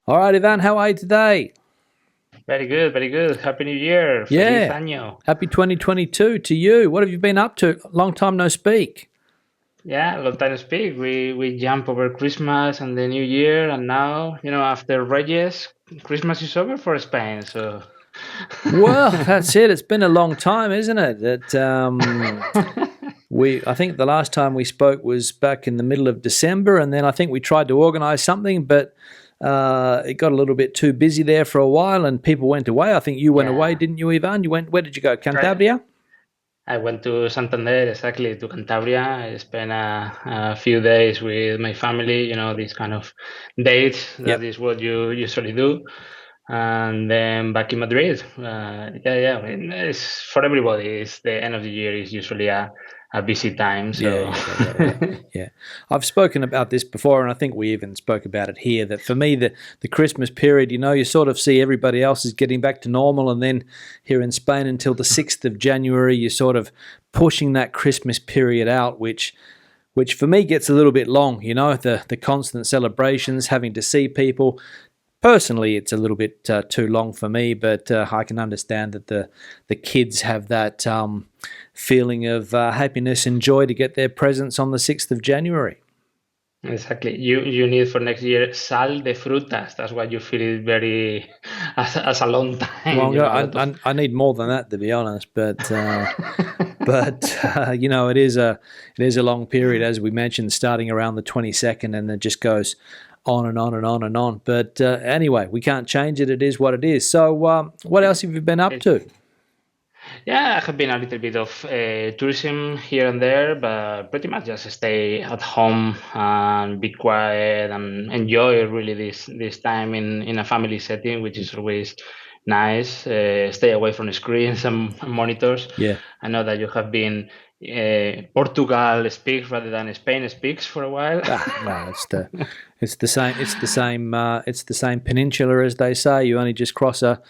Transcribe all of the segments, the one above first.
All right, Ivan, how are you today? Very good, very good. Happy New Year. Feliz Yeah, año. happy 2022 to you. What have you been up to? Long time no speak. Yeah, long time speak. We jump over Christmas and the New Year, and now, after Reyes, Christmas is over for Spain. So, Well, that's it. It's been a long time, isn't it? I think the last time we spoke was back in the middle of December, and then I think we tried to organise something, but it got a little bit too busy there for a while, and people went away. I think you went away, yeah, didn't you, Ivan? You went. Where did you go? I, Cantabria? I went to Santander, exactly, to Cantabria. I spent a few days with my family, these kind of dates. That Yep. is what you usually do. And then back in Madrid. Yeah. I mean, it's for everybody. It's the end of the year is usually a busy time. Yeah, So yeah, yeah, yeah, yeah. I've spoken about this before, and I think we even spoke about it here. That for me, the Christmas period, you sort of see everybody else is getting back to normal, and then here in Spain until the 6th of January, you're sort of pushing that Christmas period out, which for me gets a little bit long. The constant celebrations, having to see people. Personally, it's a little bit too long for me, but I can understand that the kids have that feeling of happiness and joy to get their presents on the 6th of January. exactly, you need for next year sal de frutas. That's why you feel it very as a long time. Well, A lot of. I need more than that, to be honest, but it is a long period, as we mentioned, starting around the 22nd, and it just goes on and on and on and on. But anyway, we can't change it. It is what it is. So, what else have you been up to? Yeah, I have been a little bit of tourism here and there, but pretty much just stay at home and be quiet and enjoy really this time in a family setting, which is always nice. Stay away from the screens and monitors. Yeah. I know that you have been Portugal speaks rather than Spain speaks for a while. No, it's the same peninsula, as they say. You only just cross a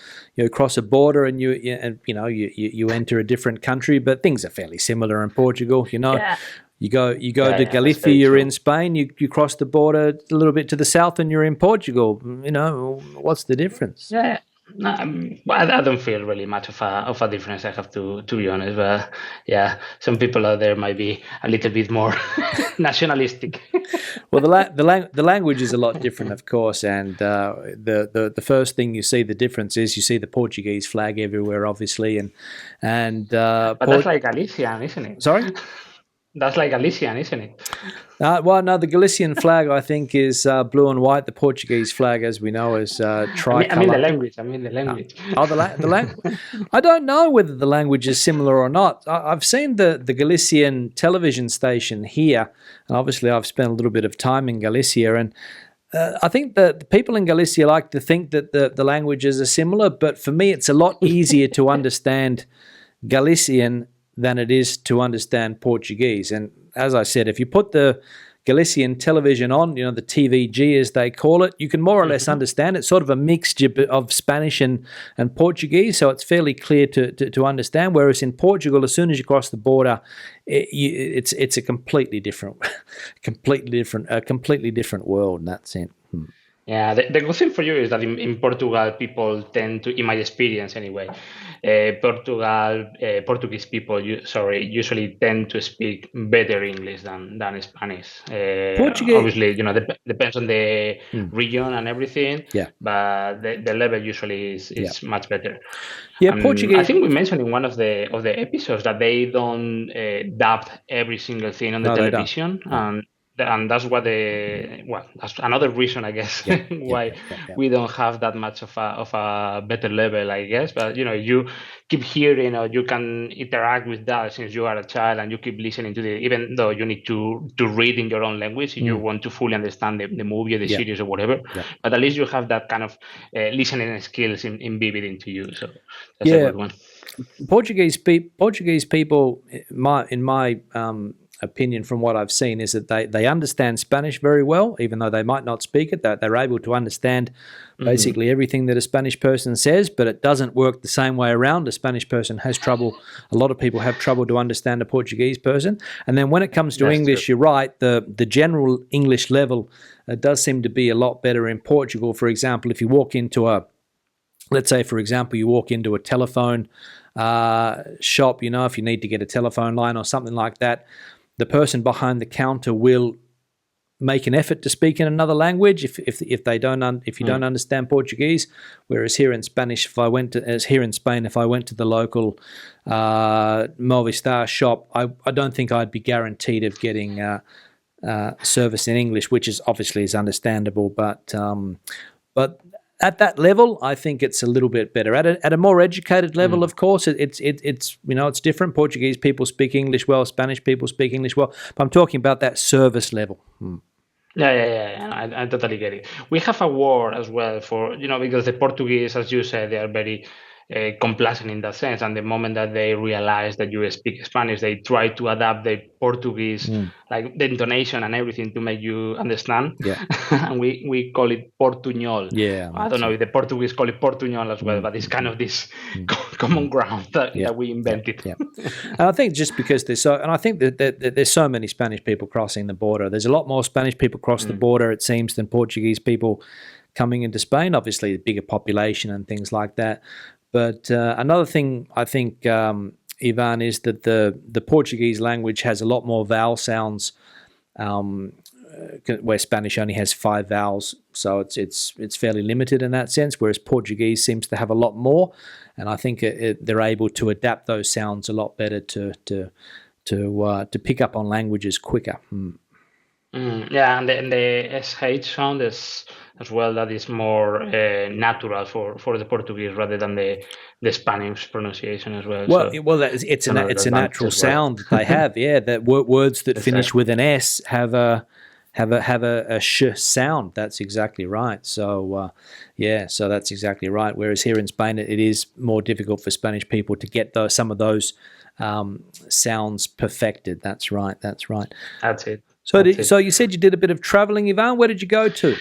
border, and you enter a different country. But things are fairly similar in Portugal. Yeah, You go to yeah, that's Galicia, very you're true. in Spain. You cross the border a little bit to the south, and you're in Portugal. What's the difference? Yeah, no, I don't feel really much of a difference. I have to be honest, but yeah, some people out there might be a little bit more nationalistic. Well, the language is a lot different, of course, and the first thing you see the difference is you see the Portuguese flag everywhere, obviously, and But that's like Galician, isn't it? sorry. That's like Galician, isn't it? Well, no, the Galician flag I think is blue and white. The Portuguese flag, as we know, is I mean the tricolour. language. I mean the language. Oh, the language. I don't know whether the language is similar or not. I've seen the Galician television station here, and obviously I've spent a little bit of time in Galicia, and I think that the people in Galicia like to think that the languages are similar, but for me, it's a lot easier to understand Galician than it is to understand Portuguese. And as I said, if you put the Galician television on, the TVG as they call it, you can more or less Mhm. understand. It's sort of a mixture of Spanish and Portuguese, so it's fairly clear to understand. Whereas in Portugal, as soon as you cross the border, it's a completely different, completely different world in that sense. Yeah, the good thing for you is that in Portugal, people tend to, in my experience anyway, Portuguese people, usually tend to speak better English than Spanish. Portuguese, Obviously, depends on the hmm, region and everything, yeah, but the level usually is, yeah, is much better. yeah. I Portuguese, think we mentioned in one of the episodes that they don't dub every single thing on the no, they don't. television, No, and that's that's another reason, I guess, yeah, yeah, why yeah, yeah, yeah. we don't have that much of a better level, I guess. But you keep hearing, or you can interact with that since you are a child, and you keep listening to even though you need to read in your own language if you Mm, want to fully understand the movie or the yeah, series or whatever. yeah. But at least you have that kind of listening skills in vivid into you. So that's a Yeah, good one. Portuguese people, in my opinion from what I've seen is that they understand Spanish very well, even though they might not speak it. They're able to understand basically everything that a Spanish person says, but it doesn't work the same way around. A Spanish person has trouble. A lot of people have trouble to understand a Portuguese person. And then when it comes to That's English, true. you're right. The general English level does seem to be a lot better in Portugal. For example, if you walk into let's say, for example, you walk into a telephone shop, if you need to get a telephone line or something like that, the person behind the counter will make an effort to speak in another language if you don't understand Portuguese. Whereas here in Spain, if I went to the local Movistar shop, I don't think I'd be guaranteed of getting service in English, which is obviously is understandable, but at that level, I think it's a little bit better. At a more educated level, of course, it's it's different. Portuguese people speak English well, Spanish people speak English well, but I'm talking about that service level. Yeah. I totally get it. We have a word as well for, because the Portuguese, as you said, they are very complacent in that sense. And the moment that they realize that you speak Spanish, they try to adapt the Portuguese, like the intonation and everything to make you understand. Yeah. And we call it portuñol. Yeah, I don't know if the Portuguese call it portuñol as well, but it's kind of this common ground that we invented. Yeah. And I think just because I think that there's so many Spanish people crossing the border. There's a lot more Spanish people cross the border, it seems, than Portuguese people coming into Spain. Obviously, the bigger population and things like that. But another thing I think, Ivan, is that the Portuguese language has a lot more vowel sounds, where Spanish only has 5 vowels, so it's fairly limited in that sense. Whereas Portuguese seems to have a lot more, and I think they're able to adapt those sounds a lot better to pick up on languages quicker. Yeah, and the SH sound is as well, that is more natural for the Portuguese rather than the Spanish pronunciation as well. It's a natural sound that they have. Yeah, that words that finish with an S have a sh sound. That's exactly right. So so that's exactly right. Whereas here in Spain, it is more difficult for Spanish people to get some of those sounds perfected. That's right. That's it. So you said you did a bit of traveling, Ivan. Where did you go to?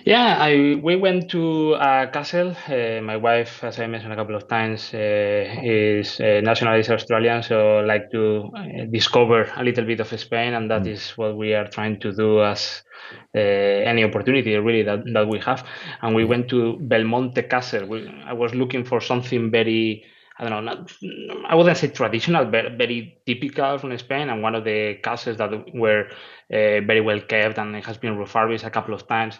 Yeah, we went to a castle. My wife, as I mentioned a couple of times, is nationalist Australian, so like to discover a little bit of Spain, and that is what we are trying to do as any opportunity really that we have. And we went to Belmonte Castle. I was looking for something very, I don't know, I wouldn't say traditional, but very typical from Spain, and one of the castles that were very well kept and it has been refurbished a couple of times.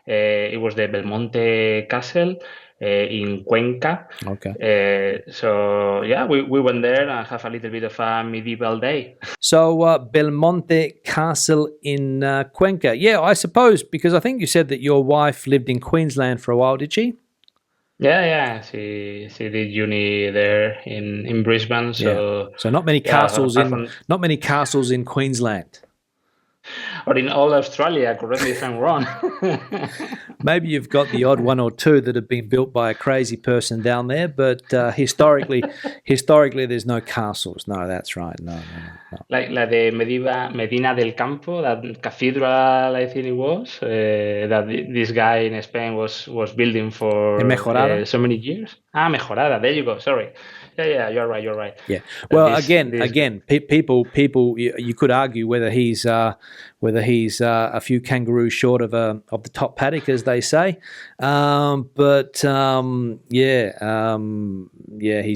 It was the Belmonte Castle in Cuenca. Okay. So yeah, we went there and have a little bit of a medieval day. So Belmonte Castle in Cuenca. Yeah, I suppose, because I think you said that your wife lived in Queensland for a while, did she? Yeah. She did uni there in Brisbane. So not many castles in Queensland. Or in all Australia, correct me if I'm wrong. Maybe you've got the odd one or two that have been built by a crazy person down there, but historically, there's no castles. No, that's right. No. Like the Medina del Campo, that cathedral, I think it was, that this guy in Spain was building for so many years. Mejorada. There you go. Sorry. Yeah, you're right. Yeah. Well, again, people, you could argue whether he's a few kangaroos short of the top paddock, as they say. He's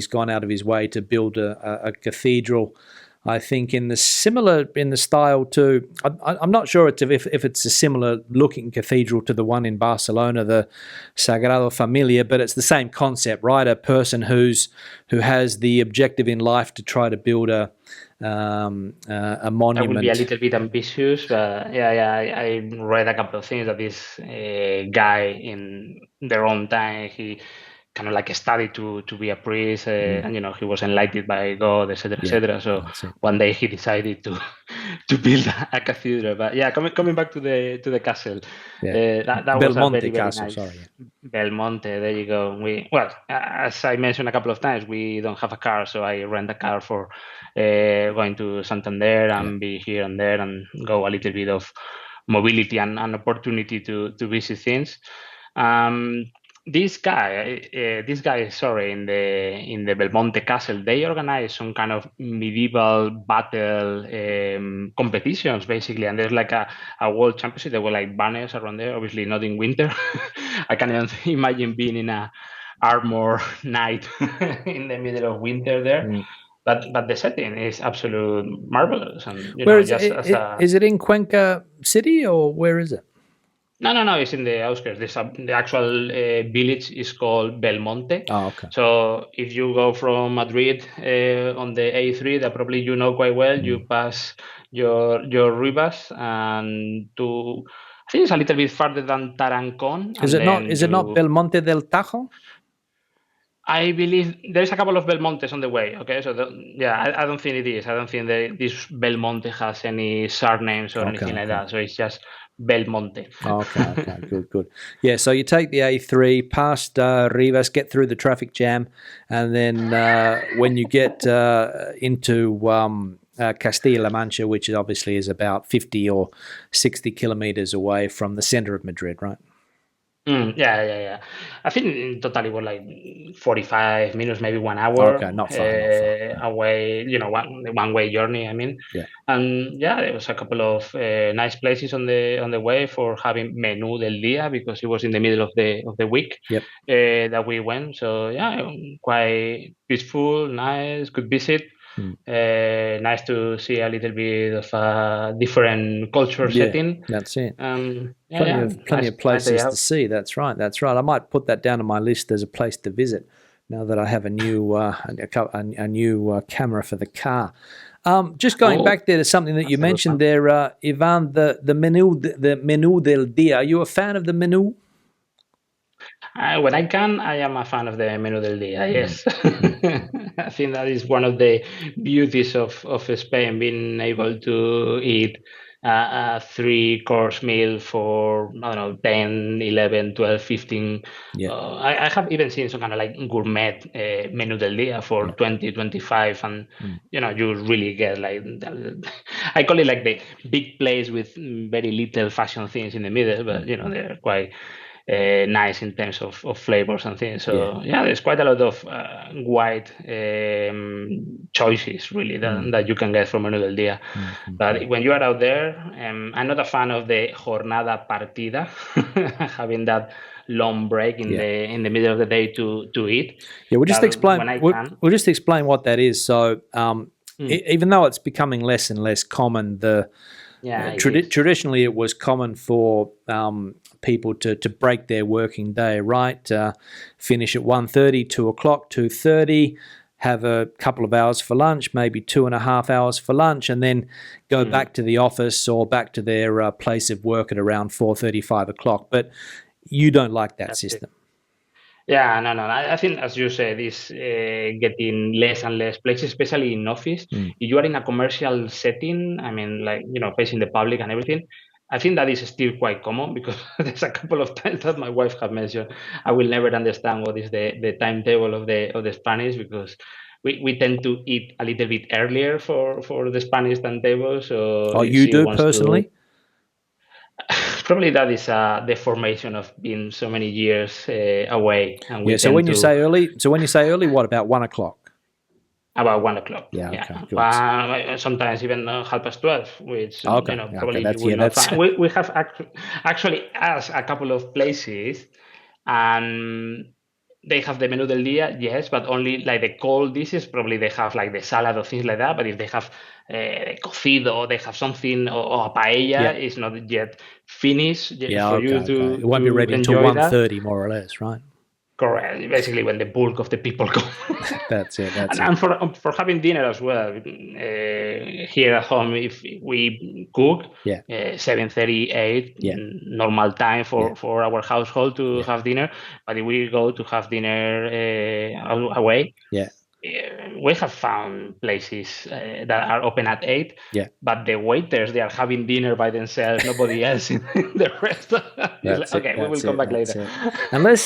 gone out of his way to build a cathedral, I think, in the style to. I'm not sure if it's a similar looking cathedral to the one in Barcelona, the Sagrada Familia, but it's the same concept, right? A person who has the objective in life to try to build a monument. That would be a little bit ambitious, but I read a couple of things that this guy in their own time kind of like studied to be a priest, and he was enlightened by God, etc., Yeah, etc. So that's it. one day he decided to to build a cathedral. But yeah, coming back to the castle, Yeah, that was a Belmonte very Castle. nice Sorry. Yeah. Belmonte. There you go. As I mentioned a couple of times, we don't have a car, so I rent a car for going to Santander Yeah. and be here and there and go a little bit of mobility and opportunity to visit things. Um, sorry, in the Belmonte Castle, they organize some kind of medieval battle competitions, basically, and there's like a world championship. There were like banners around there, obviously not in winter. I can even imagine being in a armor night in the middle of winter there. Mm. But the setting is absolute marvelous, and Where is just as it? a Is it in Cuenca City or where is it? no, it's in the outskirts. The actual village is called Belmonte. Oh, okay. So if you go from Madrid on the A3, that probably you know quite well, you Mm. pass your Rivas and I think it's a little bit farther than Tarancon, Is and it not? then Is it not Belmonte del Tajo? I believe there's a couple of Belmontes on the way. Okay, so I don't think it is. I don't think this Belmonte has any surnames or Okay, anything like okay. that. So it's just Belmonte. Okay, good. Yeah, so you take the A3 past Rivas, get through the traffic jam, and then when you get into Castilla-La Mancha, which obviously is about 50 or 60 kilometers away from the center of Madrid, right? Yeah. I think in total it was like 45 minutes, maybe 1 hour Okay, not far, not far. away, one way journey, I mean. Yeah, And yeah, there was a couple of nice places on the way for having menú del día because it was in the middle of the week yep. that we went. So yeah, quite peaceful, nice, good visit. Mm. Nice to see a little bit of a different culture Yeah, setting. that's it. Plenty Yeah, of nice day places to out. see. That's right. I might put that down on my list as a place to visit. Now that I have a new a new camera for the car. Just going Oh, back there to something that you that's a good mentioned one. there, Ivan, the menu del dia. Are you a fan of the menu? When I can, I am a fan of the menú del día. Mm, Yes, mm. I think that is one of the beauties of Spain, being able to eat a three-course meal for, I don't know, 10, 11, 12, 15. Yeah, I have even seen some kind of like gourmet menú del día for yeah. 20, 25, and Mm, you really get like I call it like the big place with very little fashion things in the middle, but mm. they're quite nice in terms of flavors and things. Yeah. So yeah, there's quite a lot of wide choices really Mm, that you can get from Menú del Día. But when you are out there, I'm not a fan of the jornada partida, having that long break in yeah. the middle of the day to eat. Yeah, we'll just But explain. when I We'll, can, we'll just explain what that is. So, mm, even though it's becoming less and less common, yeah, it is. traditionally it was common for people to break their working day. Right, finish at 1:30, 2:00, 2:30. Have a couple of hours for lunch, maybe 2.5 hours for lunch, and then go Mm, back to the office or back to their place of work at around 4:30, 5:00. But you don't like that that's it. system. Yeah, no. I think, as you said, is getting less and less places, especially in office. Mm. If you are in a commercial setting, I mean, like, facing the public and everything, I think that is still quite common because there's a couple of times that my wife have mentioned, I will never understand what is the timetable of the Spanish because we tend to eat a little bit earlier for the Spanish timetable. So Oh, if you she do wants to, personally? probably that is a deformation of being so many years away, and we Yeah. tend to When you say early, what about 1:00? about 1 o'clock. Yeah. Yeah, Okay. Good. sometimes even 12:30, which Okay. Okay. probably you That's will yeah. not That's find. We have actually asked a couple of places, and they have the menú del día, yes, but only like the cold dishes. Probably they have like the salad or things like that. But if they have cocido, they have something or a yeah. paella, it's not yet finished Yeah. for Okay. you Okay. to It won't be ready until enjoy that. 1:30, more or less, right? Correct. Basically, when the bulk of the people come, That's it. That's and it. for having dinner as well. Here at home, if we cook, Yeah. 7:30, 8, Yeah. normal time Yeah. for our household to Yeah. have dinner. But if we go to have dinner away, Yeah. we have found places that are open at 8, Yeah. but the waiters, they are having dinner by themselves, nobody else in the restaurant. It's like, That's it. okay, we will That's come it. back That's later.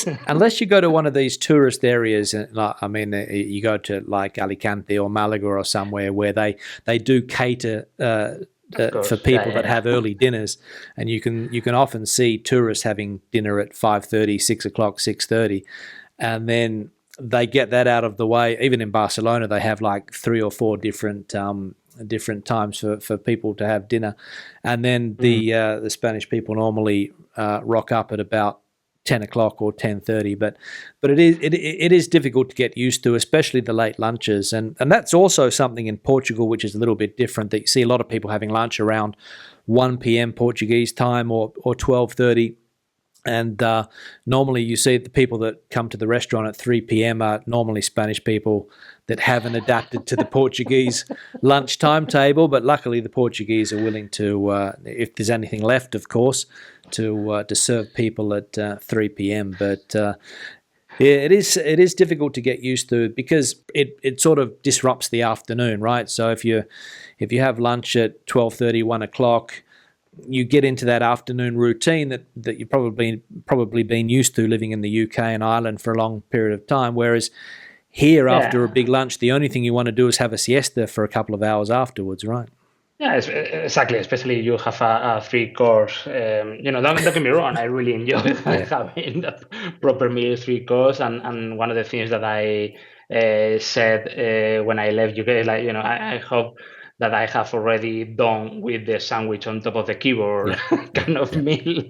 it. Unless you go to one of these tourist areas, and I mean, you go to like Alicante or Malaga or somewhere where they do cater Of for course, people that have early dinners, and you can often see tourists having dinner at 5:30, 6 o'clock, 6:30, and then they get that out of the way. Even in Barcelona, they have like 3 or 4 different times for people to have dinner, and then the Spanish people normally rock up at about 10 o'clock or 10:30. But it is difficult to get used to, especially the late lunches, and that's also something in Portugal which is a little bit different. That you see a lot of people having lunch around 1 p.m. Portuguese time or 12:30. And normally you see the people that come to the restaurant at 3 p.m. are normally Spanish people that haven't adapted to the Portuguese lunch timetable. But luckily the Portuguese are willing to, if there's anything left, of course, to serve people at 3 p.m. But yeah, it is difficult to get used to because it sort of disrupts the afternoon, right? So if you have lunch at 12:30, 1 o'clock, you get into that afternoon routine that you've probably been used to living in the UK and Ireland for a long period of time. Whereas here, after a yeah. big lunch, the only thing you want to do is have a siesta for a couple of hours afterwards, right? Yeah, exactly. Especially you have a 3 course. Don't get me wrong. I really enjoy Yeah, having that proper meal, 3 course, and one of the things that I said when I left UK, like I hope that I have already done with the sandwich on top of the keyboard yeah, yeah, kind of yeah. meal.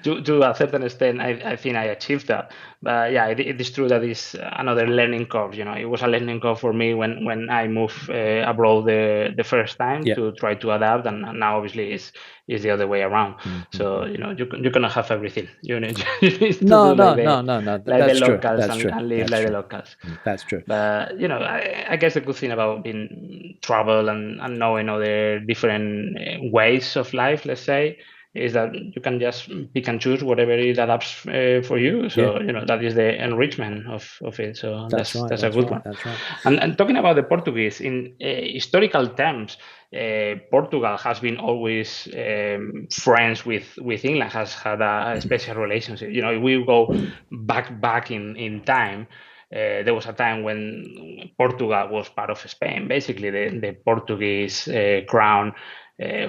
To a certain extent, I think I achieved that. But yeah, it is true that it's another learning curve. It was a learning curve for me when I moved abroad the first time Yeah. to try to adapt, and now obviously it's the other way around. So you cannot have everything. You need to No, do no, no, no, no. the That's true. locals That's true. and live That's like the true. locals. That's true. But I guess the good thing about being travel and knowing other different ways of life, let's say, is that you can just pick and choose whatever it adapts for you. Yeah, So that is the enrichment of it. So that's right. that's a That's good right. one. That's right. And talking about the Portuguese in historical terms, Portugal has been always friends with England. Has had a special relationship. If we go back in time. There was a time when Portugal was part of Spain. Basically, the Portuguese crown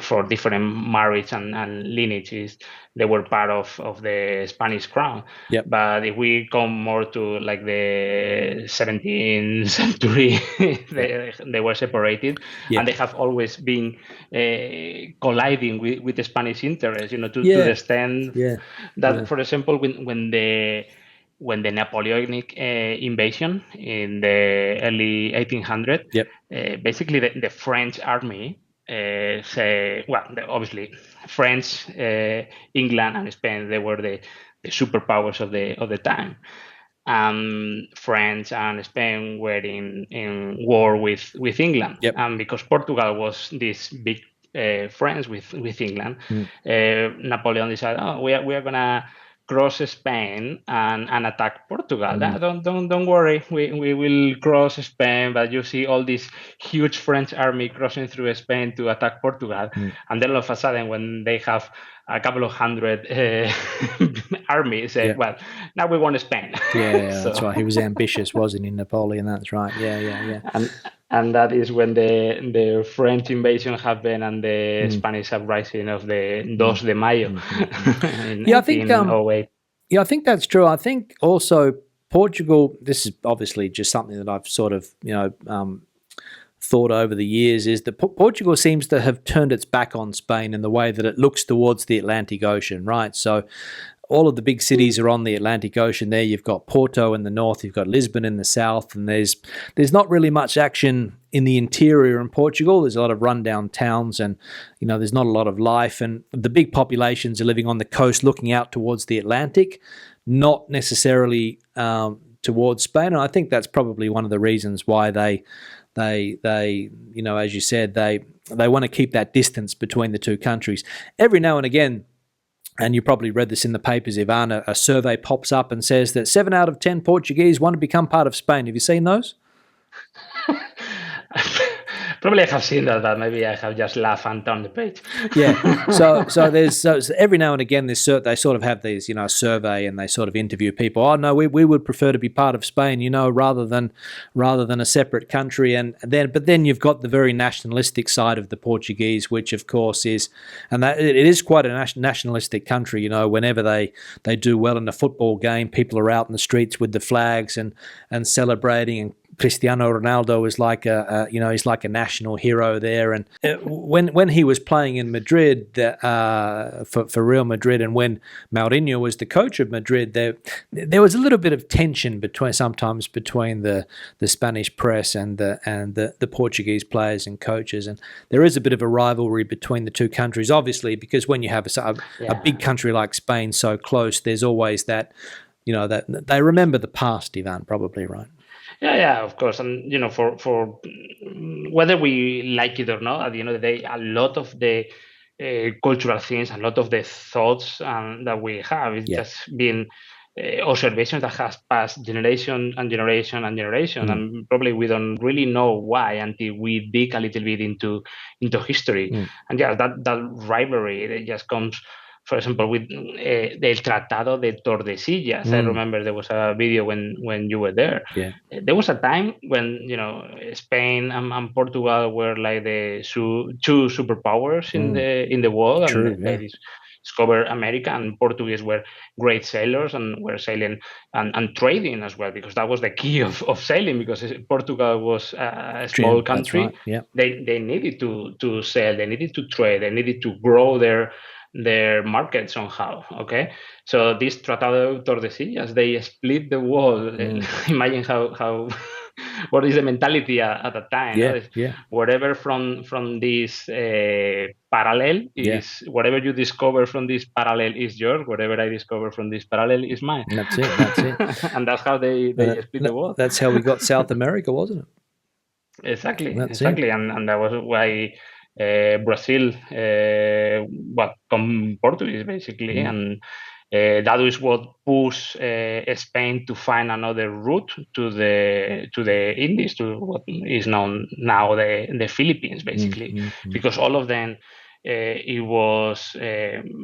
for different marriage and lineages, they were part of the Spanish crown. Yep. But if we come more to like the 17th century, they were separated, Yeah. and they have always been colliding with the Spanish interests. To the Yeah. extent Yeah. that, for example, when the Napoleonic invasion in the early 1800s, Yep. basically the French army obviously French, England, and Spain, they were the superpowers of the time. France and Spain were in war with England, Yep. and because Portugal was this big friends with England, Napoleon decided, oh, we are gonna cross Spain and attack Portugal. Don't worry, we will cross Spain, but you see all this huge French army crossing through Spain to attack Portugal, and then all of a sudden, when they have a couple of hundred armies, say, Yeah. well, now we want Spain. Yeah, So, that's right. He was ambitious, wasn't he, Napoleon? That's right. Yeah. and that is when the French invasion happened and the Spanish uprising of the 2 de Mayo in Yeah, I think 1908. I think that's true. I think also Portugal. This is obviously just something that I've sort of thought over the years. Is that Portugal seems to have turned its back on Spain in the way that it looks towards the Atlantic Ocean, right? So all of the big cities are on the Atlantic Ocean there. You've got Porto in the north, you've got Lisbon in the south, and there's not really much action in the interior in Portugal. There's a lot of rundown towns and, there's not a lot of life. And the big populations are living on the coast looking out towards the Atlantic, not necessarily towards Spain. And I think that's probably one of the reasons why they as you said, they want to keep that distance between the two countries. Every now and again, and you probably read this in the papers, Ivan, a survey pops up and says that 7 out of 10 Portuguese want to become part of Spain. Have you seen those? Probably I have seen that, but maybe I have just laughed and turned the page. Yeah. So there's every now and again they sort of have these, a survey, and they sort of interview people. Oh no, we would prefer to be part of Spain, rather than a separate country. But then you've got the very nationalistic side of the Portuguese, which of course is, and that it is quite a nationalistic country. Whenever they do well in a football game, people are out in the streets with the flags and celebrating, and Cristiano Ronaldo is like he's like a national hero there. And when he was playing in Madrid for Real Madrid, and when Mourinho was the coach of Madrid, there was a little bit of tension sometimes between the Spanish press and the Portuguese players and coaches, and there is a bit of a rivalry between the two countries, obviously, because when you have a big country like Spain so close, there's always that that they remember the past, Ivan, probably, right? Yeah, of course. And, for whether we like it or not, at the end of the day, a lot of the cultural things, a lot of the thoughts that we have, it's just been observations that has passed generation and generation and generation. And probably we don't really know why until we dig a little bit into history. And that rivalry, it just comes, for example, with the Tratado de Tordesillas. I remember there was a video when you were there. Yeah. There was a time when Spain and Portugal were like the two superpowers in the world. True, and they discovered America, and Portuguese were great sailors and were sailing and trading as well, because that was the key of sailing, because Portugal was a small country. Right. Yeah. They needed to sail, they needed to trade, they needed to grow their market somehow. Okay, so this Tratado de Tordesillas, they split the world. Imagine how what is the mentality at the time? Whatever from this parallel is whatever you discover from this parallel is yours. Whatever I discover from this parallel is mine. That's it. And that's how they split the world. That's how we got South America, wasn't it? Exactly. And that was why Brazil come Portuguese, basically. And that is what pushed Spain to find another route to the Indies, to what is known now the Philippines, basically. Because all of them, it was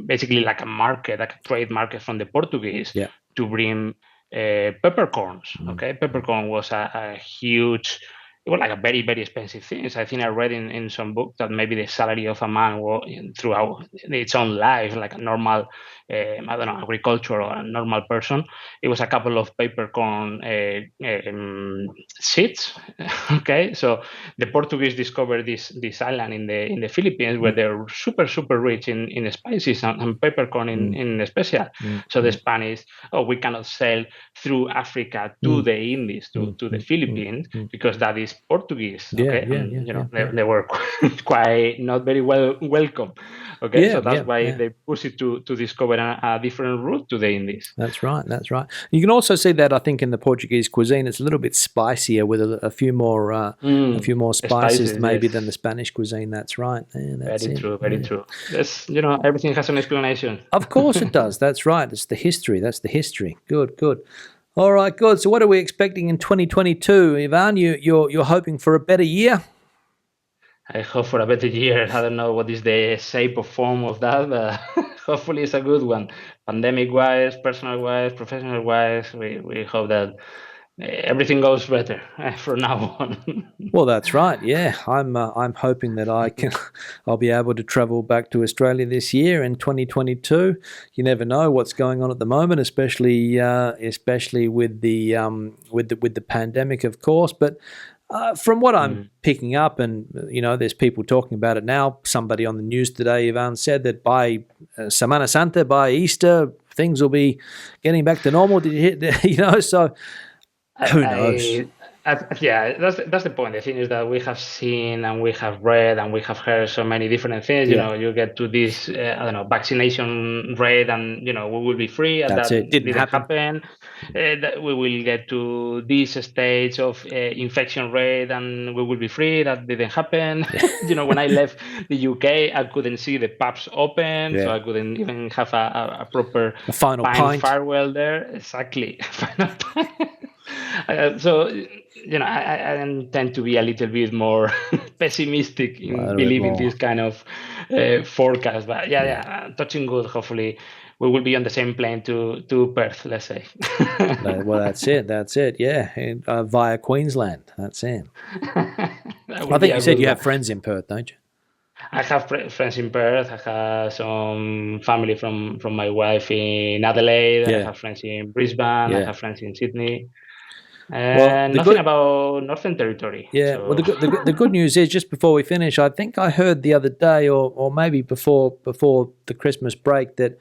basically like a market, like a trade market from the Portuguese to bring peppercorns. Okay, peppercorn was a huge, it was like a very, very expensive thing. So I think I read in some book that maybe the salary of a man throughout its own life, like a normal, agriculture or a normal person, it was a couple of peppercorn seeds. Okay, so the Portuguese discovered this island in the Philippines, where they're super, super rich in spices and peppercorn in special. So the Spanish, we cannot sail through Africa to the Indies, to the Philippines, because that is Portuguese. Okay, they were quite not very welcome. Okay, so that's why they push it to discover a different route to the Indies. That's right. You can also see that, I think, in the Portuguese cuisine, it's a little bit spicier, with a few more spices maybe than the Spanish cuisine. That's right. Very true. That's, everything has an explanation. Of course it does. That's right. It's the history. That's the history. Good. All right, good. So what are we expecting in 2022, Ivan? You're hoping for a better year? I hope for a better year. I don't know what is the shape or form of that, but hopefully it's a good one. Pandemic-wise, personal-wise, professional-wise, we hope that everything goes better from now on. Well, that's right. Yeah, I'm hoping that I'll be able to travel back to Australia this year in 2022. You never know what's going on at the moment, especially with the pandemic, of course. But from what I'm picking up, and there's people talking about it now. Somebody on the news today, Ivan, said that by Semana Santa, by Easter, things will be getting back to normal. Did you hear? So who knows? Yeah, that's the point. The thing is that we have seen and we have read and we have heard so many different things. Yeah, You get to this, I don't know, vaccination rate, and we will be free, and that's that it. Didn't didn't happen. happen. That we will get to this stage of infection rate, and we will be free. That didn't happen. When I left the UK, I couldn't see the pubs open, so Yeah, I couldn't even have a proper a final pint pint. farewell there. Exactly. Final pint. So I tend to be a little bit more pessimistic A in little bit believing more. this kind of forecast. But Yeah. touching wood. Hopefully, we will be on the same plane to Perth. Let's say. Well, that's it. That's it. Yeah, via Queensland. That's it. That I would be think you a said good you one. have friends in Perth, don't you? I have friends in Perth. I have some family from my wife in Adelaide. I Yeah, have friends in Brisbane. I yeah. have friends in Sydney. Well, And the nothing good, about Northern Territory. yeah. Well, So the good news is, just before we finish, I think I heard the other day, or maybe before the Christmas break, that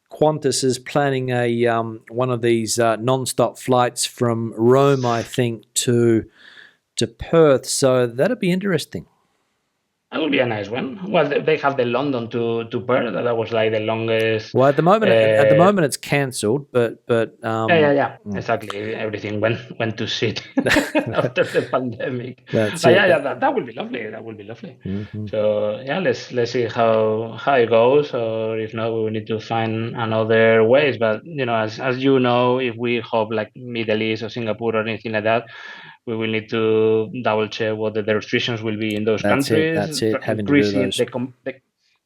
Qantas is planning a one of these non-stop flights from Rome, I think, to Perth. So that'll be interesting. that would be a nice one. Well, they have the London to Perth. That was like the longest. Well, at the Uh, moment, it's cancelled, but yeah, exactly. Everything went to shit after the pandemic. that's But it. yeah, that would be lovely. That would be lovely. Mm-hmm. So yeah, let's see how it goes, or if not, we will need to find another ways. But as you know, if we hop like Middle East or Singapore or anything like that, we will need to double check what the restrictions will be in those That's it. countries, That's it. Having to do increasing those.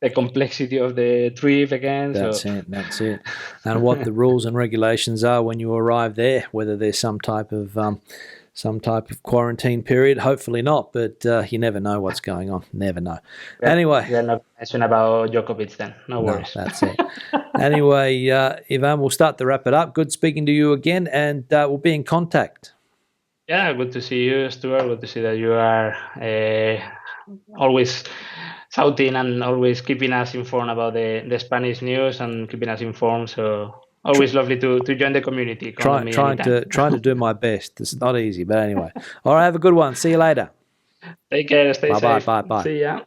the complexity of the trip again. So That's it. That's it. And what the rules and regulations are when you arrive there, whether there's some type of quarantine period. Hopefully not, but you never know what's going on. Never know. Anyway, we are not mentioning about Djokovic then. No no, worries. that's it. Anyway, Ivan, we'll start to wrap it up. Good speaking to you again, and we'll be in contact. Yeah, good to see you, Stuart. Good to see that you are always shouting and always keeping us informed about the Spanish news and keeping us informed. So always lovely to join the community. Come with me anytime. Trying to do my best. It's not easy, but anyway. All right, have a good one. See you later. Take care. Stay Bye bye safe. bye bye. See ya.